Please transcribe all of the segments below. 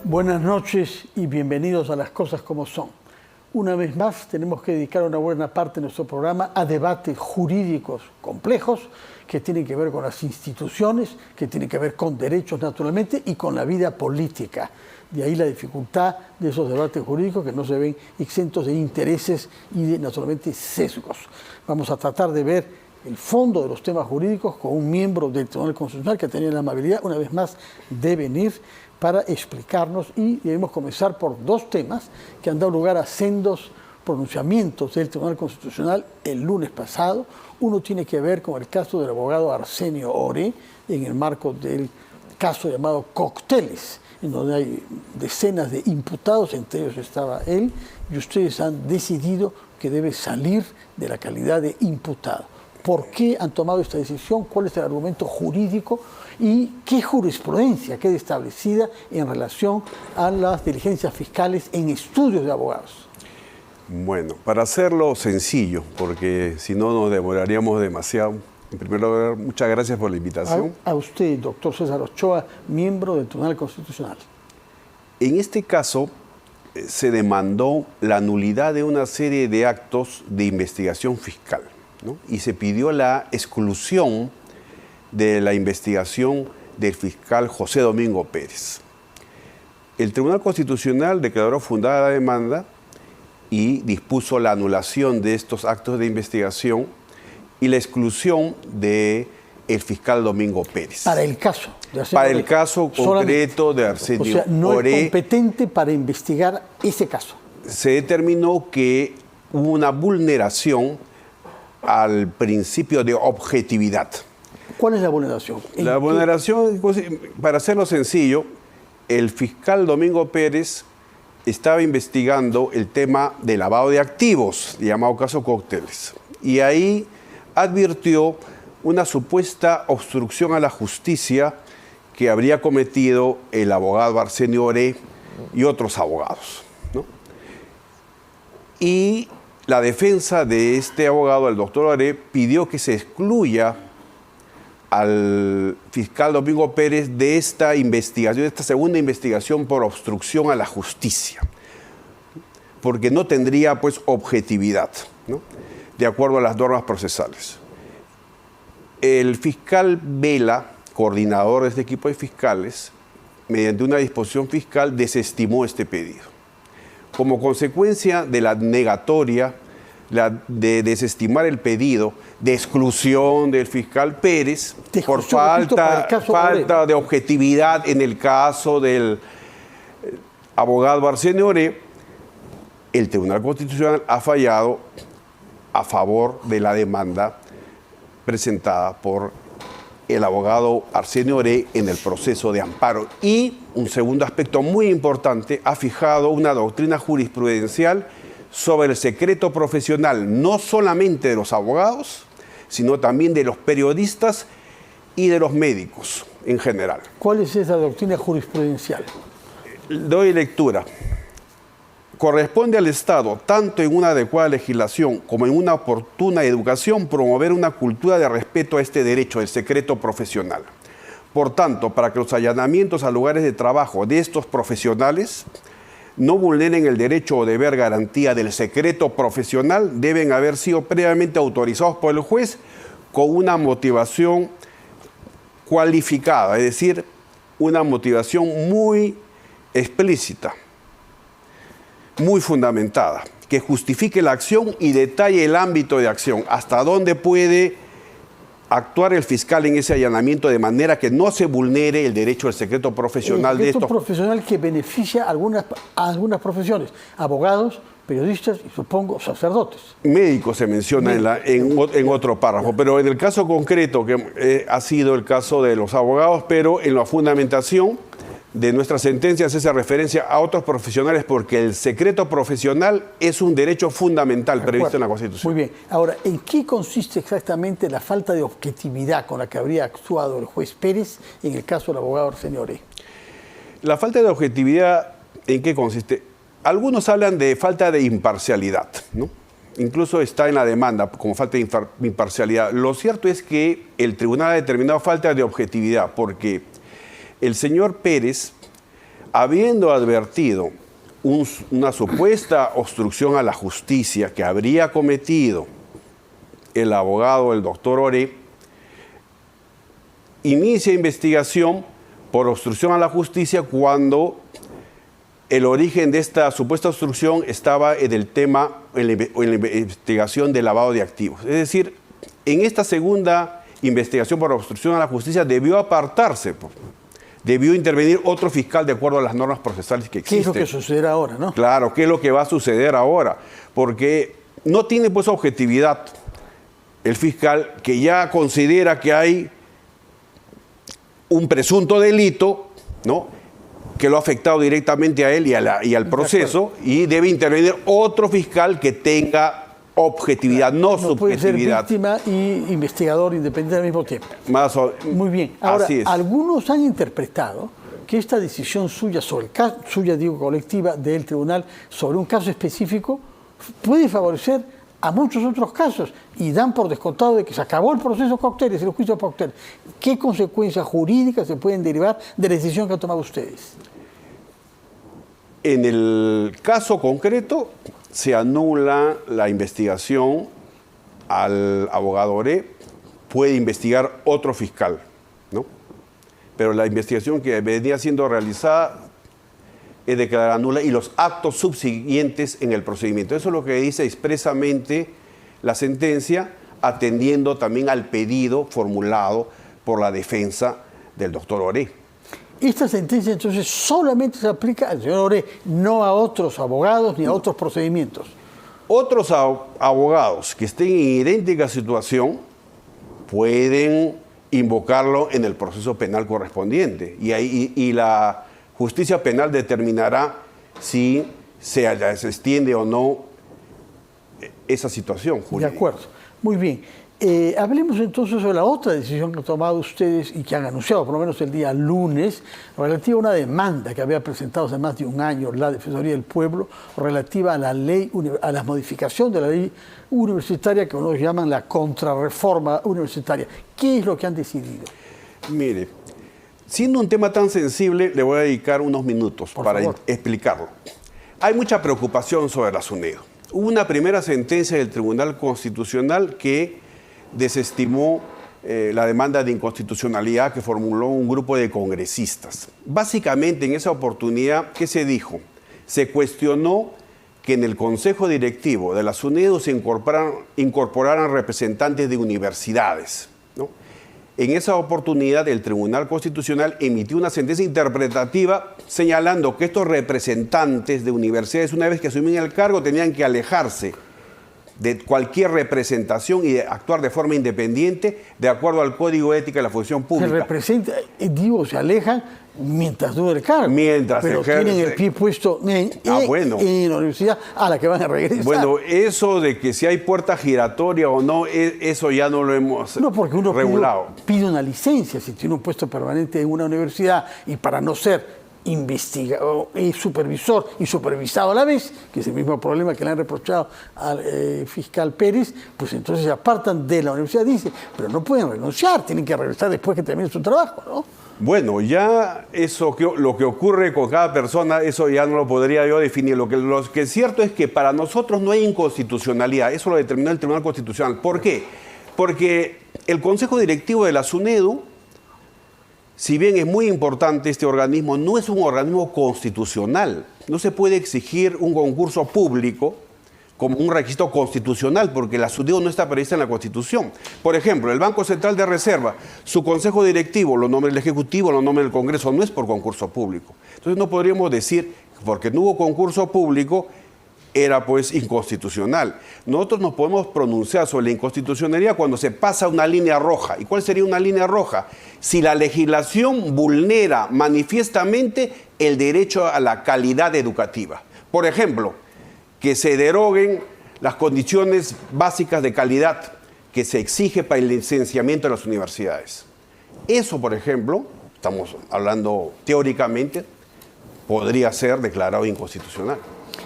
Buenas noches y bienvenidos a Las Cosas Como Son. Una vez más tenemos que dedicar una buena parte de nuestro programa a debates jurídicos complejos que tienen que ver con las instituciones, que tienen que ver con derechos naturalmente y con la vida política. De ahí la dificultad de esos debates jurídicos que no se ven exentos de intereses y de naturalmente sesgos. Vamos a tratar de ver el fondo de los temas jurídicos con un miembro del Tribunal Constitucional que ha tenido la amabilidad una vez más de venir para explicarnos, y debemos comenzar por dos temas que han dado lugar a sendos pronunciamientos del Tribunal Constitucional el lunes pasado. Uno tiene que ver con el caso del abogado Arsenio Oré en el marco del caso llamado Cócteles, en donde hay decenas de imputados, entre ellos estaba él, y ustedes han decidido que debe salir de la calidad de imputado. ¿Por qué han tomado esta decisión? ¿Cuál es el argumento jurídico? ¿Y qué jurisprudencia queda establecida en relación a las diligencias fiscales en estudios de abogados? Bueno, para hacerlo sencillo, porque si no nos demoraríamos demasiado. En primer lugar, muchas gracias por la invitación. A usted, doctor César Ochoa, miembro del Tribunal Constitucional. En este caso, se demandó la nulidad de una serie de actos de investigación fiscal, ¿no? Y se pidió la exclusión de la investigación del fiscal José Domingo Pérez. El Tribunal Constitucional declaró fundada la demanda y dispuso la anulación de estos actos de investigación y la exclusión del fiscal Domingo Pérez. Para el caso de Arsenio Para Oré. el caso concreto de Arsenio Oré. O sea, no es competente para investigar ese caso. Se determinó que hubo una vulneración al principio de objetividad. ¿Cuál es la vulneración? La vulneración, para hacerlo sencillo, el fiscal Domingo Pérez estaba investigando el tema de lavado de activos, llamado caso Cócteles, y ahí advirtió una supuesta obstrucción a la justicia que habría cometido el abogado Arsenio Oré y otros abogados, ¿no? Y la defensa de este abogado, el doctor Oré, pidió que se excluya al fiscal Domingo Pérez de esta investigación, de esta segunda investigación por obstrucción a la justicia, porque no tendría pues objetividad, ¿no?, de acuerdo a las normas procesales. El fiscal Vela, coordinador de este equipo de fiscales, mediante una disposición fiscal desestimó este pedido. Como consecuencia de la negatoria de desestimar el pedido de exclusión del fiscal Pérez por falta de objetividad en el caso del abogado Arsenio Oré, el Tribunal Constitucional ha fallado a favor de la demanda presentada por el abogado Arsenio Oré en el proceso de amparo. Y un segundo aspecto muy importante, ha fijado una doctrina jurisprudencial sobre el secreto profesional, no solamente de los abogados, sino también de los periodistas y de los médicos en general. ¿Cuál es esa doctrina jurisprudencial? Doy lectura. Corresponde al Estado, tanto en una adecuada legislación como en una oportuna educación, promover una cultura de respeto a este derecho, el secreto profesional. Por tanto, para que los allanamientos a lugares de trabajo de estos profesionales no vulneren el derecho o deber garantía del secreto profesional, deben haber sido previamente autorizados por el juez con una motivación cualificada, es decir, una motivación muy explícita, muy fundamentada, que justifique la acción y detalle el ámbito de acción, hasta dónde puede actuar el fiscal en ese allanamiento de manera que no se vulnere el derecho al secreto profesional de estos. Profesional que beneficia a algunas profesiones, abogados, periodistas y supongo sacerdotes. Médicos se menciona en otro párrafo, pero en el caso concreto que ha sido el caso de los abogados, pero en la fundamentación de nuestras sentencias se hace referencia a otros profesionales porque el secreto profesional es un derecho fundamental previsto en la Constitución. Muy bien. Ahora, ¿en qué consiste exactamente la falta de objetividad con la que habría actuado el juez Pérez en el caso del abogado Arsenio Oré? La falta de objetividad, ¿en qué consiste? Algunos hablan de falta de imparcialidad, ¿no? Incluso está en la demanda como falta de imparcialidad. Lo cierto es que el tribunal ha determinado falta de objetividad porque el señor Pérez habiendo advertido una supuesta obstrucción a la justicia que habría cometido el abogado, el doctor Oré, inicia investigación por obstrucción a la justicia cuando el origen de esta supuesta obstrucción estaba en el tema, en la investigación de lavado de activos. Es decir, en esta segunda investigación por obstrucción a la justicia debió apartarse, debió intervenir otro fiscal de acuerdo a las normas procesales que existen. ¿Qué es lo que sucederá ahora, no? Claro, ¿qué es lo que va a suceder ahora? Porque no tiene pues objetividad el fiscal que ya considera que hay un presunto delito, ¿no?, que lo ha afectado directamente a él y al proceso, y debe intervenir otro fiscal que tenga objetividad, no subjetividad. Puede ser víctima y investigador independiente al mismo tiempo. Muy bien. Ahora, así es. Algunos han interpretado que esta decisión suya sobre el caso, colectiva del tribunal sobre un caso específico puede favorecer a muchos otros casos y dan por descontado de que se acabó el proceso Cocteles, el juicio Cocteles. ¿Qué consecuencias jurídicas se pueden derivar de la decisión que han tomado ustedes? En el caso concreto se anula la investigación al abogado Oré, puede investigar otro fiscal, ¿no? Pero la investigación que venía siendo realizada es declarada nula y los actos subsiguientes en el procedimiento. Eso es lo que dice expresamente la sentencia, atendiendo también al pedido formulado por la defensa del doctor Oré. Esta sentencia entonces solamente se aplica al señor Oré, no a otros abogados ni a otros procedimientos. Otros abogados que estén en idéntica situación pueden invocarlo en el proceso penal correspondiente y la justicia penal determinará si se extiende o no esa situación jurídica. De acuerdo. Muy bien. Hablemos entonces sobre la otra decisión que han tomado ustedes y que han anunciado, por lo menos el día lunes, relativa a una demanda que había presentado hace más de un año la Defensoría del Pueblo, relativa a la ley, a la modificación de la ley universitaria que unos llaman la contrarreforma universitaria. ¿Qué es lo que han decidido? Mire, siendo un tema tan sensible, le voy a dedicar unos minutos para explicarlo. Hay mucha preocupación sobre la SUNEDU. Hubo una primera sentencia del Tribunal Constitucional que desestimó la demanda de inconstitucionalidad que formuló un grupo de congresistas. Básicamente, en esa oportunidad, ¿qué se dijo? Se cuestionó que en el Consejo Directivo de la SUNEDU se incorporaran representantes de universidades, ¿no? En esa oportunidad, el Tribunal Constitucional emitió una sentencia interpretativa señalando que estos representantes de universidades, una vez que asumían el cargo, tenían que alejarse de cualquier representación y de actuar de forma independiente de acuerdo al Código de Ética de la Función Pública. Se alejan mientras dure el cargo. Pero tienen el pie puesto en la universidad a la que van a regresar. Bueno, eso de que si hay puerta giratoria o no, eso ya no lo hemos regulado. No, porque uno pide una licencia si tiene un puesto permanente en una universidad y para no ser investigador y supervisor y supervisado a la vez, que es el mismo problema que le han reprochado al fiscal Pérez, pues entonces se apartan de la universidad, dice, pero no pueden renunciar, tienen que regresar después que termine su trabajo, ¿no? Bueno, ya eso, lo que ocurre con cada persona, eso ya no lo podría yo definir. Lo que es cierto es que para nosotros no hay inconstitucionalidad, eso lo determinó el Tribunal Constitucional. ¿Por qué? Porque el Consejo Directivo de la SUNEDU, si bien es muy importante este organismo, no es un organismo constitucional. No se puede exigir un concurso público como un requisito constitucional, porque la SUNEDU no está prevista en la Constitución. Por ejemplo, el Banco Central de Reserva, su consejo directivo lo nombra el Ejecutivo, lo nombra el Congreso, no es por concurso público. Entonces no podríamos decir, porque no hubo concurso público, era pues inconstitucional. Nosotros nos podemos pronunciar sobre la inconstitucionalidad cuando se pasa una línea roja. ¿Y cuál sería una línea roja? Si la legislación vulnera manifiestamente el derecho a la calidad educativa. Por ejemplo, que se deroguen las condiciones básicas de calidad que se exige para el licenciamiento de las universidades. Eso, por ejemplo, estamos hablando teóricamente, podría ser declarado inconstitucional.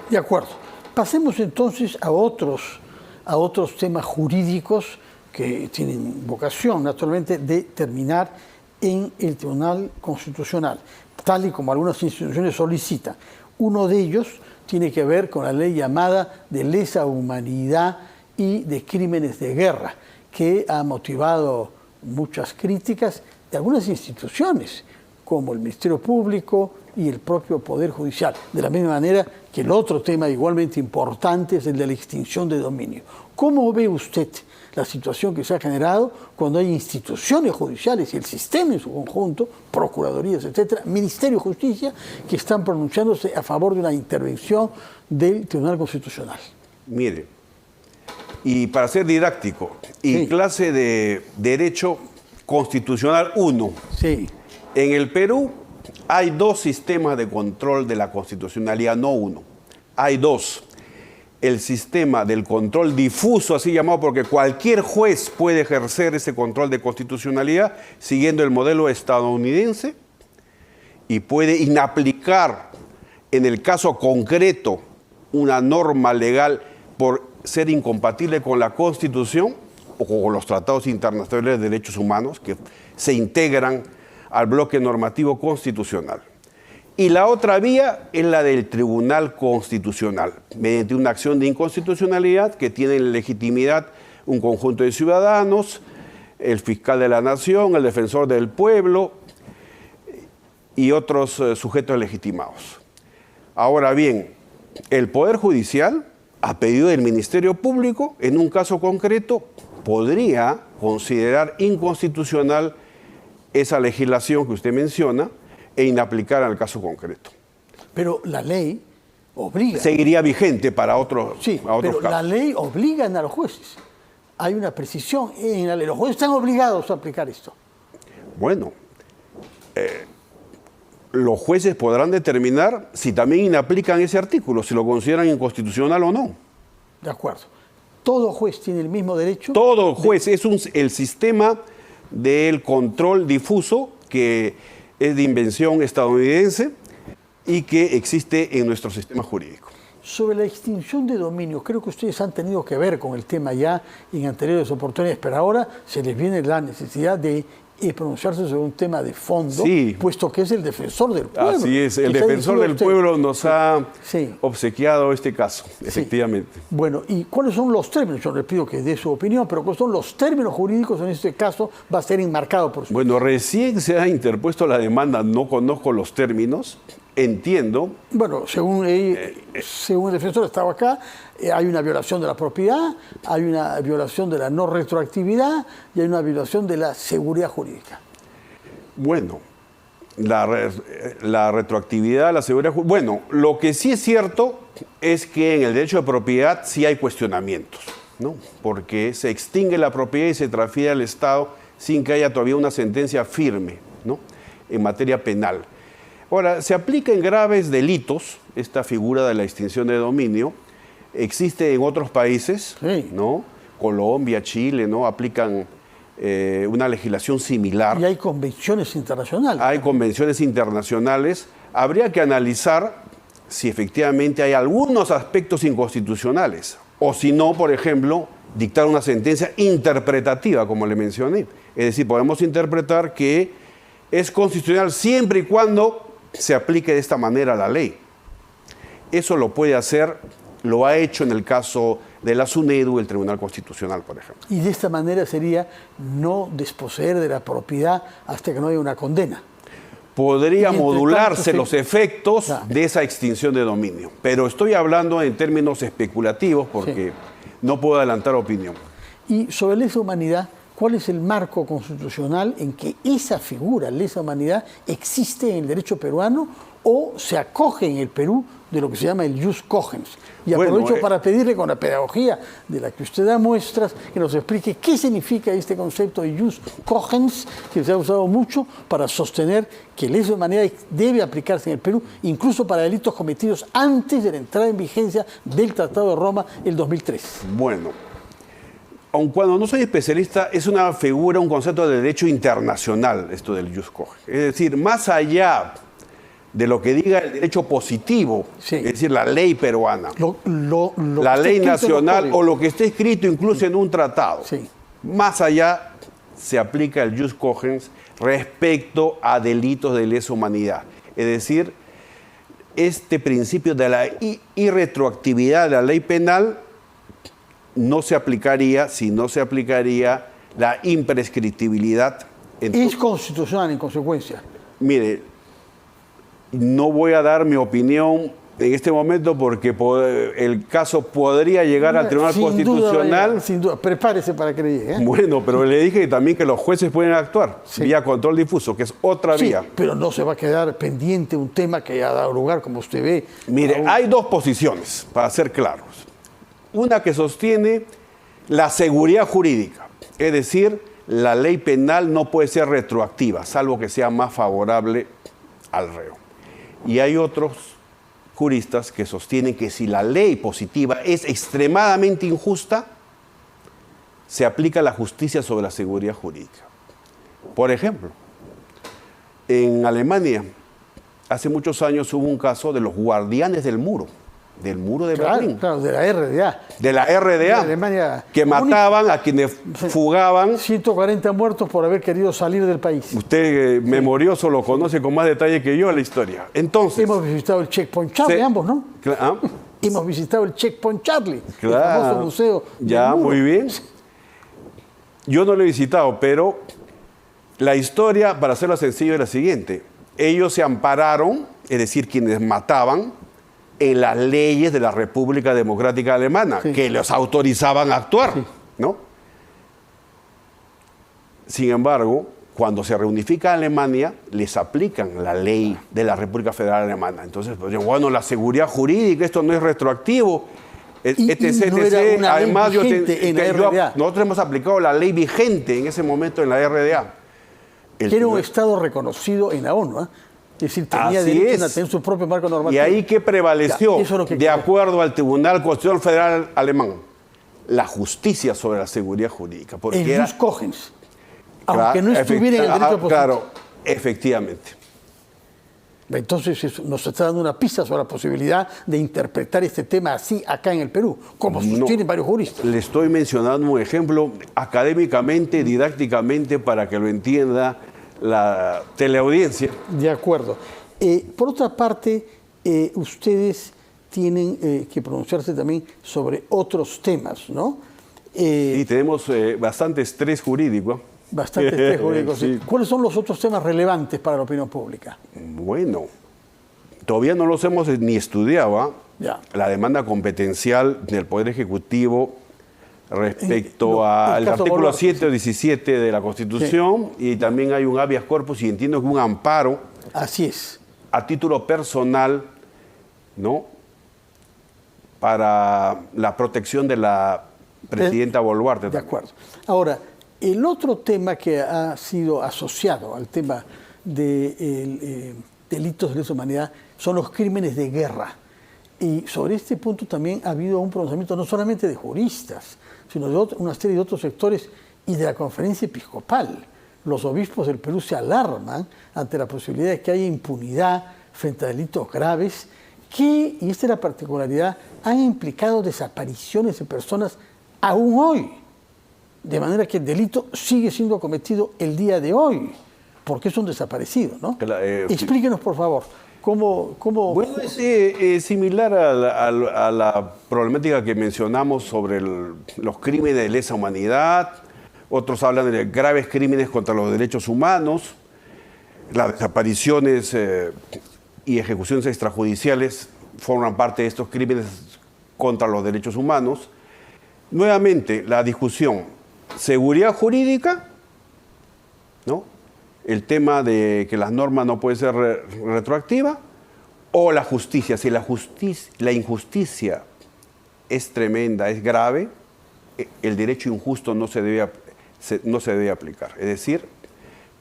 De acuerdo. Pasemos entonces a otros temas jurídicos que tienen vocación, naturalmente, de terminar en el Tribunal Constitucional. tal y como algunas instituciones solicitan. Uno de ellos tiene que ver con la ley llamada de lesa humanidad y de crímenes de guerra, que ha motivado muchas críticas de algunas instituciones, como el Ministerio Público y el propio Poder Judicial. De la misma manera que el otro tema igualmente importante es el de la extinción de dominio. ¿Cómo ve usted la situación que se ha generado cuando hay instituciones judiciales y el sistema en su conjunto, procuradurías, etcétera, Ministerio de Justicia, que están pronunciándose a favor de una intervención del Tribunal Constitucional? Mire, y para ser didáctico, y Sí. clase de Derecho Constitucional 1, Sí, en el Perú hay dos sistemas de control de la constitucionalidad, no uno. Hay dos. El sistema del control difuso, así llamado, porque cualquier juez puede ejercer ese control de constitucionalidad siguiendo el modelo estadounidense y puede inaplicar en el caso concreto una norma legal por ser incompatible con la Constitución o con los tratados internacionales de derechos humanos que se integran al bloque normativo constitucional. Y la otra vía es la del Tribunal Constitucional, mediante una acción de inconstitucionalidad que tiene legitimidad un conjunto de ciudadanos, el fiscal de la nación, el defensor del pueblo y otros sujetos legitimados. Ahora bien, el Poder Judicial, a pedido del Ministerio Público, en un caso concreto, podría considerar inconstitucional esa legislación que usted menciona e inaplicar al caso concreto. pero la ley obliga. Seguiría vigente para otros, Sí, a otros pero la casos. ley obliga a los jueces. Hay una precisión en la ley. Los jueces están obligados a aplicar esto. Bueno, los jueces podrán determinar si también inaplican ese artículo, si lo consideran inconstitucional o no. De acuerdo. Todo juez tiene el mismo derecho. Todo juez es el sistema del control difuso que es de invención estadounidense y que existe en nuestro sistema jurídico. Sobre la extinción de dominio, creo que ustedes han tenido que ver con el tema ya en anteriores oportunidades, pero ahora se les viene la necesidad de pronunciarse sobre un tema de fondo, Sí. puesto que es el defensor del pueblo. Así es, el que está defensor diciendo del usted. pueblo nos ha Sí. obsequiado este caso, efectivamente. Bueno, ¿y cuáles son los términos? Yo le pido que dé su opinión, pero ¿cuáles son los términos jurídicos en este caso? Va a ser enmarcado por su... Bueno, recién se ha interpuesto la demanda, no conozco los términos, entiendo. Bueno, según el defensor estaba acá, hay una violación de la propiedad, hay una violación de la no retroactividad y hay una violación de la seguridad jurídica. Bueno, la retroactividad, la seguridad jurídica. Bueno, lo que sí es cierto es que en el derecho de propiedad sí hay cuestionamientos, ¿no? Porque se extingue la propiedad y se transfiere al Estado sin que haya todavía una sentencia firme, ¿no?, en materia penal. Ahora, se aplica en graves delitos esta figura de la extinción de dominio. Existe en otros países, Sí. ¿no? Colombia, Chile, ¿no? Aplican una legislación similar. Y hay convenciones internacionales. Hay convenciones internacionales. Habría que analizar si efectivamente hay algunos aspectos inconstitucionales. O si no, por ejemplo, dictar una sentencia interpretativa, como le mencioné. Es decir, podemos interpretar que es constitucional siempre y cuando se aplique de esta manera la ley. Eso lo puede hacer, lo ha hecho en el caso de la SUNEDU, el Tribunal Constitucional, por ejemplo. Y de esta manera sería no desposeer de la propiedad hasta que no haya una condena. Podría Y entre modularse tanto, los sí. efectos Claro. de esa extinción de dominio. Pero estoy hablando en términos especulativos porque no puedo adelantar opinión. Y sobre lesa humanidad, ¿cuál es el marco constitucional en que esa figura, lesa humanidad, existe en el derecho peruano o se acoge en el Perú de lo que se llama el jus cogens? Y Bueno, aprovecho para pedirle, con la pedagogía de la que usted da muestras, que nos explique qué significa este concepto de jus cogens, que se ha usado mucho para sostener que lesa humanidad debe aplicarse en el Perú, incluso para delitos cometidos antes de la entrada en vigencia del Tratado de Roma el 2003. Bueno, aun cuando no soy especialista, es una figura, un concepto de derecho internacional, esto del jus cogens. Es decir, más allá de lo que diga el derecho positivo, Sí. es decir, la ley peruana, Lo la que está ley escrito en los nacional códigos. o lo que esté escrito incluso en un tratado. Sí. Más allá se aplica el jus cogens respecto a delitos de lesa humanidad. Es decir, este principio de la irretroactividad de la ley penal no se aplicaría si no se aplicaría la imprescriptibilidad. Es constitucional en consecuencia. Mire, no voy a dar mi opinión en este momento porque el caso podría llegar al Tribunal Constitucional. Sin duda, prepárese para que le llegue. Bueno, pero le dije también que los jueces pueden actuar vía control difuso, que es otra vía. Pero no se va a quedar pendiente un tema que ha dado lugar, como usted ve. Mire, hay dos posiciones, para ser claros. Una que sostiene la seguridad jurídica, es decir, la ley penal no puede ser retroactiva, salvo que sea más favorable al reo. Y hay otros juristas que sostienen que si la ley positiva es extremadamente injusta, se aplica la justicia sobre la seguridad jurídica. Por ejemplo, en Alemania, hace muchos años hubo un caso de los guardianes del muro de Berlín. Claro, de la RDA. De la RDA, de Alemania, que mataban a quienes fugaban. 140 muertos por haber querido salir del país. Usted, memorioso, lo conoce con más detalle que yo la historia. Entonces, hemos visitado el Checkpoint Charlie, ambos, ¿no? ¿Ah? Hemos visitado el Checkpoint Charlie, claro, el famoso museo. Ya, muy bien. Yo no lo he visitado, pero la historia, para hacerlo sencillo, es la siguiente. Ellos se ampararon, es decir, quienes mataban, en las leyes de la República Democrática Alemana, que los autorizaban a actuar, ¿no? Sin embargo, cuando se reunifica Alemania, les aplican la ley de la República Federal Alemana. Entonces, pues, bueno, la seguridad jurídica, esto no es retroactivo, etc. No era una Además, ley vigente en la RDA. Nosotros hemos aplicado la ley vigente en ese momento en la RDA. Era un Estado reconocido en la ONU, ¿eh? Es decir, tenía derecho a tener su propio marco normativo. Y ahí que prevaleció, de acuerdo al Tribunal Constitucional Federal Alemán, la justicia sobre la seguridad jurídica. Porque el jus cogens, aunque no estuviera en el derecho positivo. Claro, efectivamente. Entonces eso nos está dando una pista sobre la posibilidad de interpretar este tema así acá en el Perú, como sostienen varios juristas. Le estoy mencionando un ejemplo académicamente, didácticamente, para que lo entienda la teleaudiencia. De acuerdo. Por otra parte, ustedes tienen que pronunciarse también sobre otros temas, ¿no? Y tenemos bastante estrés jurídico. Bastante estrés jurídico, sí. ¿Cuáles son los otros temas relevantes para la opinión pública? Bueno, todavía no los hemos ni estudiado. Ya. La demanda competencial del Poder Ejecutivo respecto al artículo 7 o 17 de la Constitución, y también hay un habeas corpus y entiendo que un amparo. Así es. A título personal, ¿no? Para la protección de la presidenta Boluarte. De acuerdo. Ahora, el otro tema que ha sido asociado al tema de delitos de lesa humanidad son los crímenes de guerra. Y sobre este punto también ha habido un pronunciamiento no solamente de juristas, sino de una serie de otros sectores y de la Conferencia Episcopal. Los obispos del Perú se alarman ante la posibilidad de que haya impunidad frente a delitos graves que, y esta es la particularidad, han implicado desapariciones de personas aún hoy. De manera que el delito sigue siendo cometido el día de hoy, porque es un desaparecido, ¿no? Explíquenos, por favor. ¿Cómo? Bueno, es similar a la problemática que mencionamos sobre los crímenes de lesa humanidad. Otros hablan de graves crímenes contra los derechos humanos. Las desapariciones y ejecuciones extrajudiciales forman parte de estos crímenes contra los derechos humanos. Nuevamente, la discusión, seguridad jurídica, ¿no? El tema de que las normas no pueden ser retroactivas, o la justicia. Si la injusticia es tremenda, es grave, el derecho injusto no se debe aplicar. Es decir,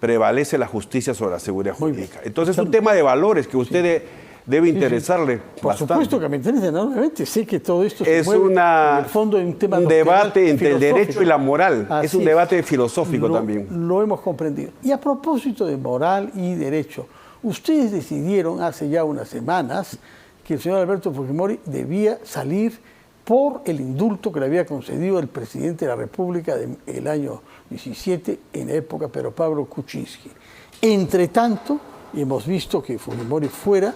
prevalece la justicia sobre la seguridad jurídica. Entonces es un tema de valores que usted debe interesarle bastante. Por supuesto que me interesa enormemente. Sé que todo esto es en el fondo en un tema debate entre el derecho y la moral. Así es un debate filosófico también. Lo hemos comprendido. Y a propósito de moral y derecho, ustedes decidieron hace ya unas semanas que el señor Alberto Fujimori debía salir por el indulto que le había concedido el presidente de la República del año 17, en la época Pedro Pablo Kuczynski. Entre tanto, y hemos visto que Fujimori fuera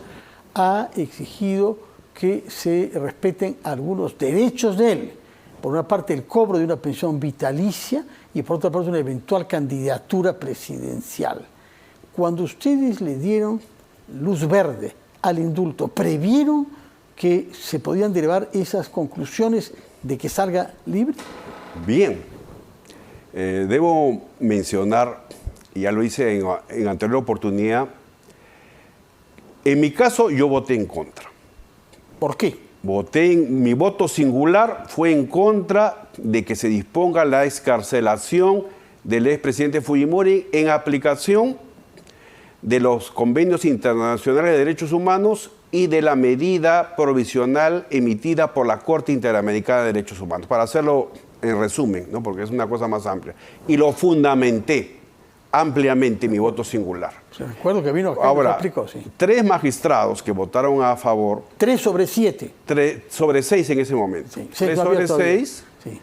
ha exigido que se respeten algunos derechos de él. Por una parte, el cobro de una pensión vitalicia y por otra parte, una eventual candidatura presidencial. Cuando ustedes le dieron luz verde al indulto, ¿previeron que se podían derivar esas conclusiones de que salga libre? Bien. Debo mencionar, y ya lo hice en anterior oportunidad, en mi caso yo voté en contra. ¿Por qué? Mi voto singular fue en contra de que se disponga la excarcelación del expresidente Fujimori en aplicación de los convenios internacionales de derechos humanos y de la medida provisional emitida por la Corte Interamericana de Derechos Humanos. Para hacerlo en resumen, ¿no? Porque es una cosa más amplia. Y lo fundamenté ampliamente mi voto singular. Se recuerdo que vino acá. Ahora, explicó, sí. 3 magistrados que votaron a favor. 3 sobre 7. 3 sobre 6 en ese momento. Sí, 3 sobre 6 sí.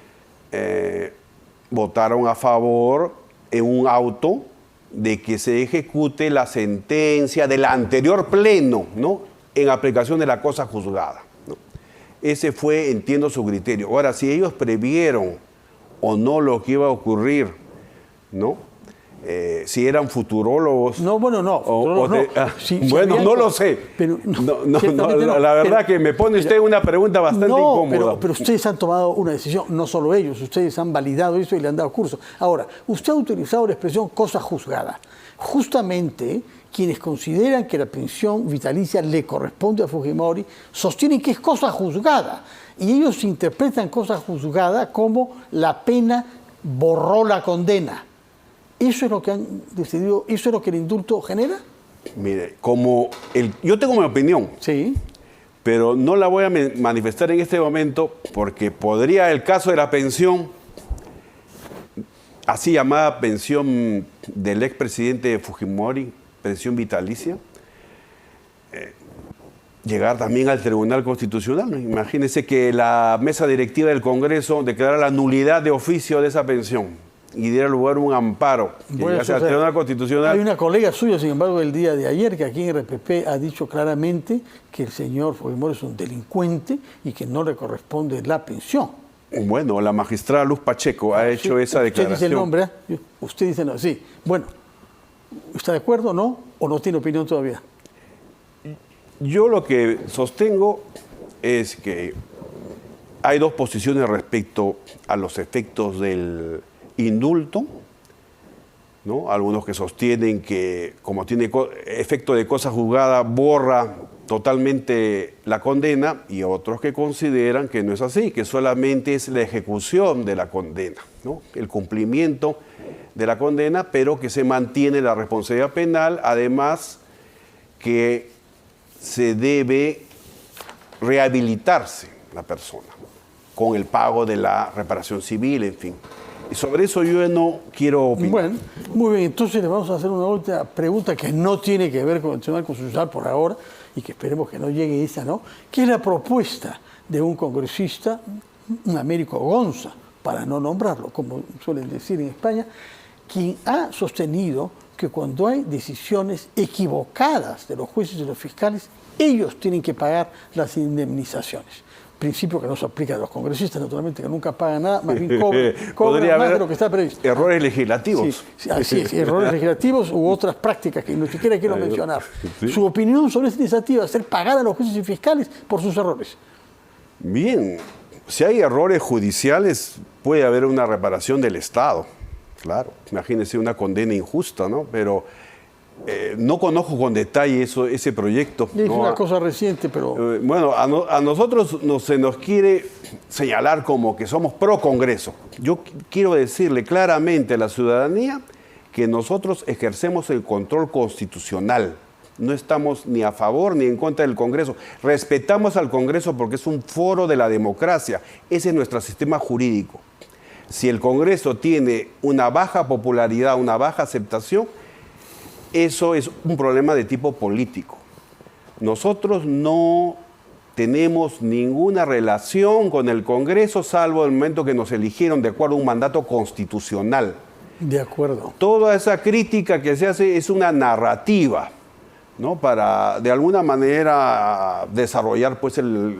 Votaron a favor en un auto de que se ejecute la sentencia del anterior pleno, ¿no? En aplicación de la cosa juzgada, ¿no? Ese fue, entiendo, su criterio. Ahora, si ellos previeron o no lo que iba a ocurrir, ¿no? Si eran futurólogos. No, bueno, no. Bueno, no lo sé. Pero, la verdad que me pone usted una pregunta bastante incómoda. Pero ustedes han tomado una decisión, no solo ellos, ustedes han validado eso y le han dado curso. Ahora, usted ha utilizado la expresión cosa juzgada. Justamente quienes consideran que la pensión vitalicia le corresponde a Fujimori sostienen que es cosa juzgada. Y ellos interpretan cosa juzgada como la pena borró la condena. ¿Eso es lo que han decidido? ¿Eso es lo que el indulto genera? Mire, yo tengo mi opinión, sí, pero no la voy a manifestar en este momento porque podría el caso de la pensión, así llamada pensión del expresidente Fujimori, pensión vitalicia, llegar también al Tribunal Constitucional. Imagínense que la mesa directiva del Congreso declarara la nulidad de oficio de esa pensión y diera lugar a un amparo que llegase al Tribunal Constitucional. Hay una colega suya, sin embargo, el día de ayer, que aquí en RPP ha dicho claramente que el señor Fujimori es un delincuente y que no le corresponde la pensión. Bueno, la magistrada Luz Pacheco ha hecho esa declaración. Usted dice el nombre, ¿eh? Usted dice no, sí. Bueno, ¿está de acuerdo o no? ¿O no tiene opinión todavía? Yo lo que sostengo es que hay 2 posiciones respecto a los efectos del indulto, ¿no? Algunos que sostienen que como tiene efecto de cosa juzgada borra totalmente la condena y otros que consideran que no es así, que solamente es la ejecución de la condena, ¿no? El cumplimiento de la condena, pero que se mantiene la responsabilidad penal, además que se debe rehabilitarse la persona con el pago de la reparación civil, en fin. Y sobre eso yo no quiero opinar. Bueno, muy bien. Entonces le vamos a hacer una última pregunta que no tiene que ver con el Tribunal Constitucional por ahora y que esperemos que no llegue esa, ¿no? ¿Qué es la propuesta de un congresista, un Américo Gonza, para no nombrarlo, como suelen decir en España, quien ha sostenido que cuando hay decisiones equivocadas de los jueces y los fiscales, ellos tienen que pagar las indemnizaciones? Principio que no se aplica a los congresistas, naturalmente, que nunca pagan nada, más bien cobran más de lo que está previsto. Errores legislativos. Sí, así es, errores legislativos u otras prácticas que ni siquiera quiero mencionar. ¿Sí? Su opinión sobre esta iniciativa, ser pagada a los jueces y fiscales por sus errores. Bien, si hay errores judiciales, puede haber una reparación del Estado, claro. Imagínense una condena injusta, ¿no? Pero no conozco con detalle ese proyecto. Es una cosa reciente, pero... bueno, a nosotros se nos quiere señalar como que somos pro Congreso. Yo quiero decirle claramente a la ciudadanía que nosotros ejercemos el control constitucional. No estamos ni a favor ni en contra del Congreso. Respetamos al Congreso porque es un foro de la democracia. Ese es nuestro sistema jurídico. Si el Congreso tiene una baja popularidad, una baja aceptación, eso es un problema de tipo político. Nosotros no tenemos ninguna relación con el Congreso, salvo el momento que nos eligieron de acuerdo a un mandato constitucional. De acuerdo. Toda esa crítica que se hace es una narrativa. ¿no? Para de alguna manera desarrollar pues el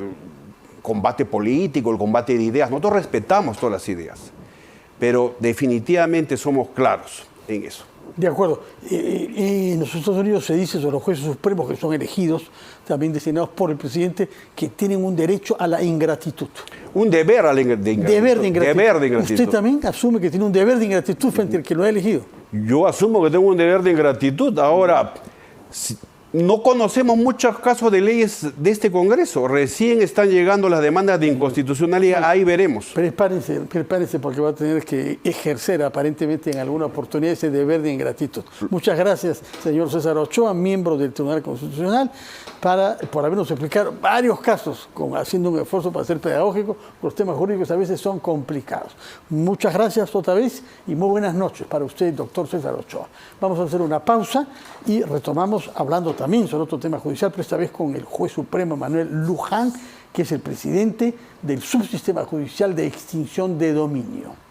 combate político, el combate de ideas. Nosotros respetamos todas las ideas, pero definitivamente somos claros en eso. De acuerdo. En los Estados Unidos se dice sobre los jueces supremos que son elegidos, también designados por el presidente, que tienen un derecho a la ingratitud. Un deber de ingratitud. Deber de ingratitud. Deber de ingratitud. ¿Usted también asume que tiene un deber de ingratitud frente al que lo ha elegido? Yo asumo que tengo un deber de ingratitud. Ahora, no conocemos muchos casos de leyes de este Congreso. Recién están llegando las demandas de inconstitucionalidad. Ahí veremos. Prepárese porque va a tener que ejercer aparentemente en alguna oportunidad ese deber de ingratitud. Muchas gracias, señor César Ochoa, miembro del Tribunal Constitucional, por habernos explicado varios casos, haciendo un esfuerzo para ser pedagógico. Los temas jurídicos a veces son complicados. Muchas gracias otra vez y muy buenas noches para usted, doctor César Ochoa. Vamos a hacer una pausa y retomamos hablando también sobre otro tema judicial, pero esta vez con el juez supremo Manuel Luján, que es el presidente del subsistema judicial de extinción de dominio.